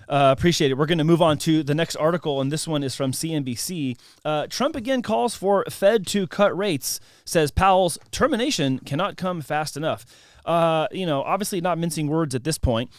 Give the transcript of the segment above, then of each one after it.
Appreciate it. We're going to move on to the next article, and this one is from CNBC. Trump again calls for Fed to cut rates, says Powell's termination cannot come fast enough. Obviously not mincing words at this point.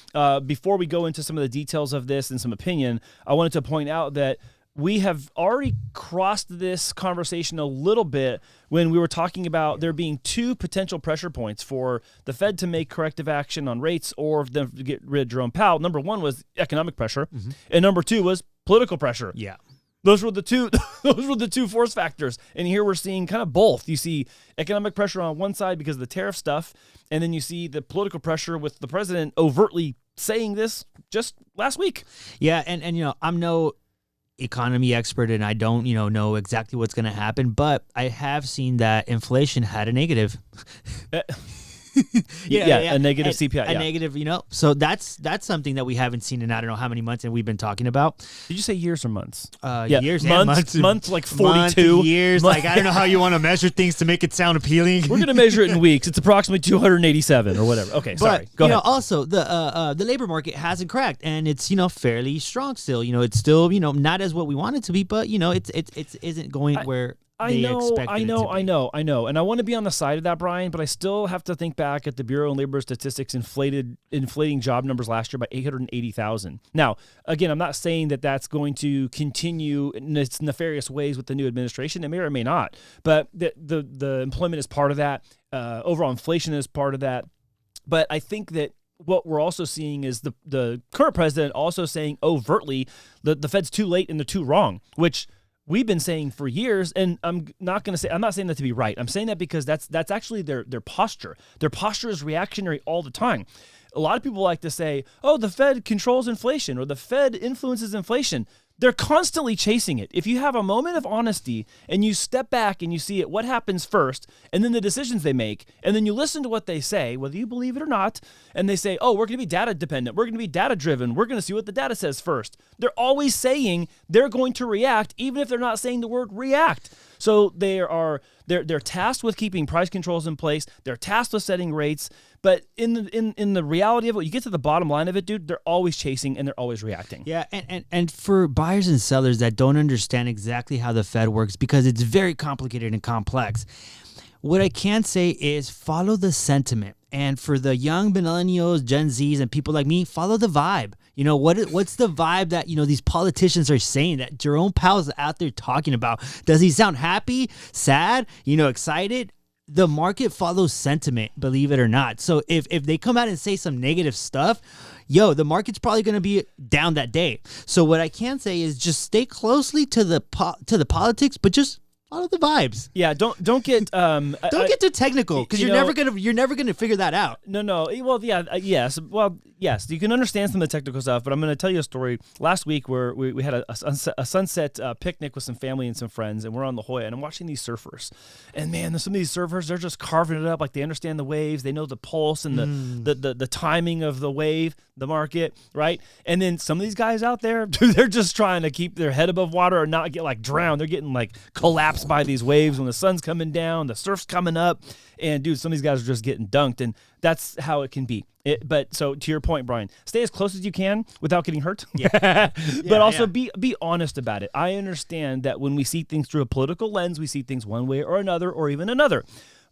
Before we go into some of the details of this and some opinion, I wanted to point out that we have already crossed this conversation a little bit when we were talking about there being two potential pressure points for the Fed to make corrective action on rates or them to get rid of Jerome Powell. Number one was economic pressure, and number two was political pressure. Yeah. Those were the two. Those were the two force factors, and here we're seeing kind of both. You see economic pressure on one side because of the tariff stuff, and then you see the political pressure with the president overtly saying this just last week. Yeah, and I'm no economy expert, and I don't know exactly what's going to happen, but I have seen that inflation had a negative. A negative CPI. A negative, So that's something that we haven't seen in I don't know how many months, and we've been talking about. Did you say years or months? Years and months like 42 years. Like I don't know how you want to measure things to make it sound appealing. We're gonna measure it in weeks. It's approximately 287 or whatever. Okay, sorry. Go ahead. Also the labor market hasn't cracked, and it's fairly strong still. It's still not as what we want it to be, but it isn't going where. I know, and I want to be on the side of that, Brian, but I still have to think back at the Bureau of Labor Statistics inflating job numbers last year by 880,000. Now, again, I'm not saying that that's going to continue in its nefarious ways with the new administration. It may or may not, but the employment is part of that. Overall inflation is part of that. But I think that what we're also seeing is the current president also saying overtly that the Fed's too late and they're too wrong, which we've been saying for years, and I'm not saying that to be right. I'm saying that because that's actually their posture. Their posture is reactionary all the time. A lot of people like to say, oh, the Fed controls inflation or the Fed influences inflation. They're constantly chasing it. If you have a moment of honesty and you step back and you see what happens first, and then the decisions they make, and then you listen to what they say, whether you believe it or not, and they say, oh, we're going to be data dependent. We're going to be data driven. We're going to see what the data says first. They're always saying they're going to react, even if they're not saying the word react. So they're tasked with keeping price controls in place. They're tasked with setting rates. But in the reality of it, you get to the bottom line of it, dude, they're always chasing and they're always reacting. Yeah, and for buyers and sellers that don't understand exactly how the Fed works, because it's very complicated and complex, what I can say is follow the sentiment. And for the young millennials, Gen Zs, and people like me, follow the vibe. What's the vibe that, these politicians are saying that Jerome Powell's out there talking about? Does he sound happy, sad, excited? The market follows sentiment, believe it or not. So if they come out and say some negative stuff, the market's probably going to be down that day. So what I can say is just stay closely to the politics, but just follow the vibes. Yeah, don't get get too technical, because you're never gonna figure that out. No. Well, yeah, yes. Well, yes, you can understand some of the technical stuff, but I'm going to tell you a story. Last week, where we had a sunset picnic with some family and some friends, and we're on La Jolla, and I'm watching these surfers, and man, some of these surfers, they're just carving it up, like they understand the waves, they know the pulse and the timing of the wave, the market, right? And then some of these guys out there, dude, they're just trying to keep their head above water or not get like drowned. They're getting like collapsed by these waves when the sun's coming down, the surf's coming up, and dude, some of these guys are just getting dunked, and that's how it can be. But so to your point, Brian, stay as close as you can without getting hurt. Yeah. But also be honest about it. I understand that when we see things through a political lens, we see things one way or another, or even another.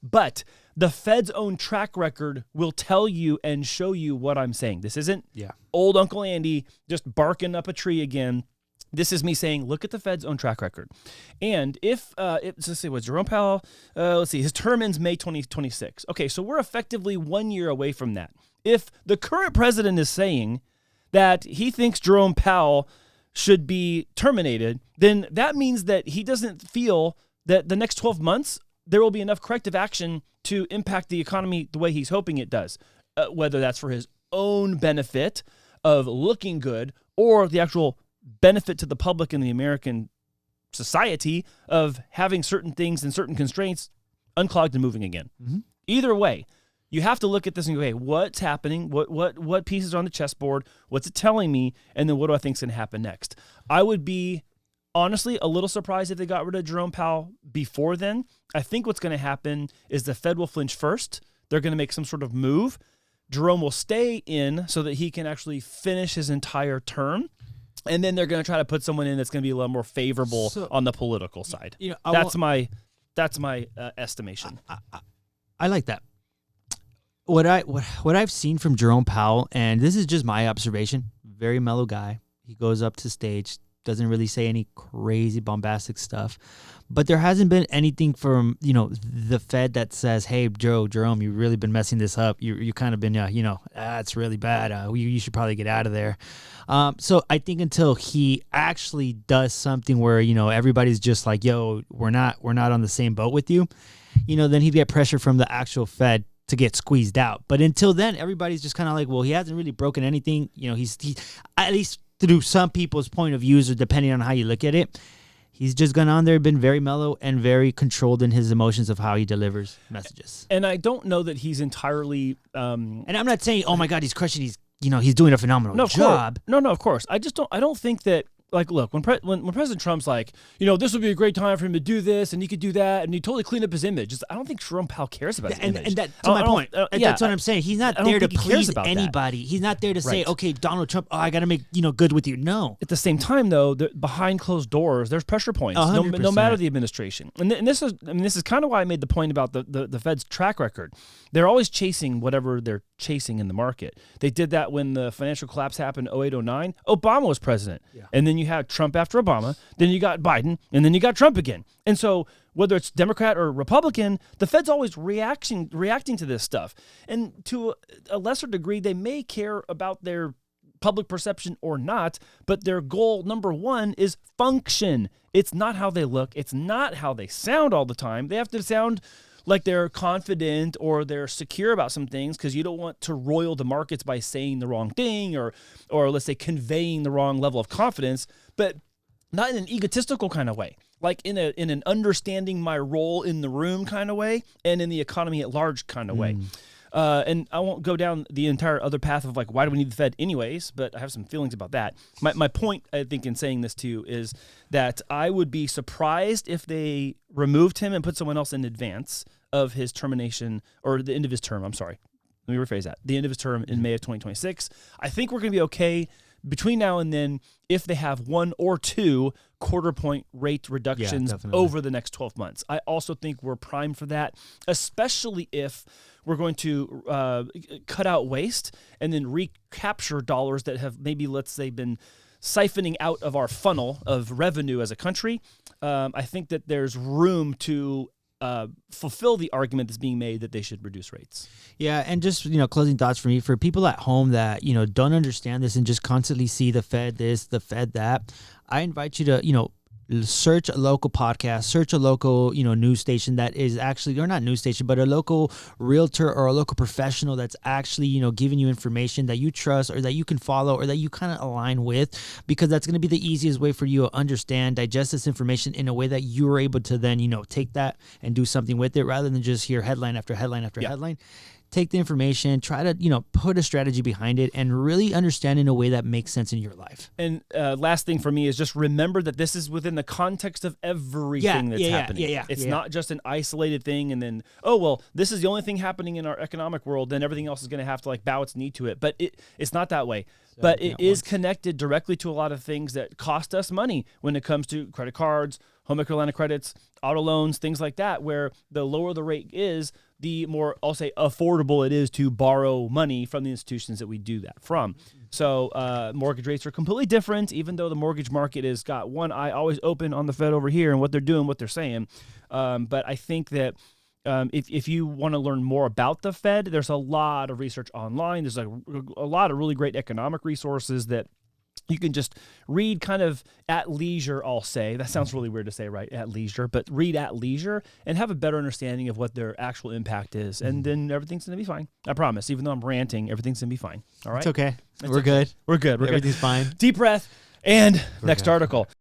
But the Fed's own track record will tell you and show you what I'm saying. This isn't old Uncle Andy just barking up a tree again. This is me saying, look at the Fed's own track record. And if let's see, was Jerome Powell, his term ends May 2026. Okay, so we're effectively 1 year away from that. If the current president is saying that he thinks Jerome Powell should be terminated, then that means that he doesn't feel that the next 12 months there will be enough corrective action to impact the economy the way he's hoping it does, whether that's for his own benefit of looking good or the actual benefit to the public and the American society of having certain things and certain constraints unclogged and moving again. Mm-hmm. Either way, you have to look at this and go, okay, what's happening? What pieces are on the chessboard? What's it telling me? And then what do I think is going to happen next? I would be honestly a little surprised if they got rid of Jerome Powell before then. I think what's going to happen is the Fed will flinch first. They're going to make some sort of move. Jerome will stay in so that he can actually finish his entire term. And then they're going to try to put someone in that's going to be a little more favorable on the political side. That's my estimation. I like that. What I've seen from Jerome Powell, and this is just my observation, very mellow guy. He goes up to stage, doesn't really say any crazy bombastic stuff, but there hasn't been anything from the Fed that says, "Hey, Jerome, you've really been messing this up. You kind of been it's really bad. You should probably get out of there." So I think until he actually does something where everybody's just like, "Yo, we're not on the same boat with you," then he'd get pressure from the actual Fed to get squeezed out. But until then, everybody's just kind of like, well, he hasn't really broken anything. He's at least through some people's point of views, or depending on how you look at it, he's just gone on there, been very mellow and very controlled in his emotions of how he delivers messages. And I don't know that he's entirely. And I'm not saying, oh my God, he's crushing. He's doing a phenomenal job. No, of course. I don't think that. Like, look, when President Trump's like, this would be a great time for him to do this, and he could do that, and he totally clean up his image. I don't think Jerome Powell cares about his image. And that's my point. That's what I'm saying. He's not there to please anybody. He's not there to say, okay, Donald Trump, I got to make good with you. No. At the same time, though, behind closed doors, there's pressure points, no matter the administration. And this is kind of why I made the point about the Fed's track record. They're always chasing whatever they're chasing in the market. They did that when the financial collapse happened in 2008, 2009. Obama was president. Yeah. And then you had Trump after Obama. Then you got Biden. And then you got Trump again. And so whether it's Democrat or Republican, the Fed's always reacting to this stuff. And to a lesser degree, they may care about their public perception or not, but their goal, number one, is function. It's not how they look. It's not how they sound all the time. They have to sound like they're confident or they're secure about some things, because you don't want to roil the markets by saying the wrong thing or let's say conveying the wrong level of confidence, but not in an egotistical kind of way, like in an understanding my role in the room kind of way and in the economy at large kind of way. And I won't go down the entire other path of like, why do we need the Fed anyways? But I have some feelings about that. My point, I think, in saying this to you is that I would be surprised if they removed him and put someone else in advance of his termination, or the end of his term. I'm sorry. Let me rephrase that. The end of his term in May of 2026. I think we're going to be okay between now and then if they have 1 or 2 quarter-point rate reductions over the next 12 months. I also think we're primed for that, especially if we're going to cut out waste and then recapture dollars that have maybe, let's say, been siphoning out of our funnel of revenue as a country. I think that there's room to fulfill the argument that's being made that they should reduce rates. Yeah, and just closing thoughts for me, for people at home that don't understand this and just constantly see the Fed this, the Fed that, I invite you to search a local podcast, search a local news station that is actually, or not news station, but a local realtor or a local professional that's actually giving you information that you trust or that you can follow or that you kind of align with, because that's going to be the easiest way for you to understand, digest this information in a way that you're able to then take that and do something with it, rather than just hear headline after headline after headline. Take the information, try to, put a strategy behind it and really understand in a way that makes sense in your life. And last thing for me is just remember that this is within the context of everything that's happening. It's not just an isolated thing and then, oh, well, this is the only thing happening in our economic world, then everything else is going to have to like bow its knee to it. But it's not that way. But it is connected directly to a lot of things that cost us money when it comes to credit cards, home equity line of credits, auto loans, things like that, where the lower the rate is, the more, I'll say, affordable it is to borrow money from the institutions that we do that from. So mortgage rates are completely different, even though the mortgage market has got one eye always open on the Fed over here and what they're doing, what they're saying. But I think that if you want to learn more about the Fed, there's a lot of research online. There's a lot of really great economic resources that you can just read kind of at leisure, I'll say. That sounds really weird to say, right? At leisure. But read at leisure and have a better understanding of what their actual impact is. And then everything's going to be fine. I promise. Even though I'm ranting, everything's going to be fine. All right? It's okay. We're good. We're good. Everything's fine. Deep breath. And next article.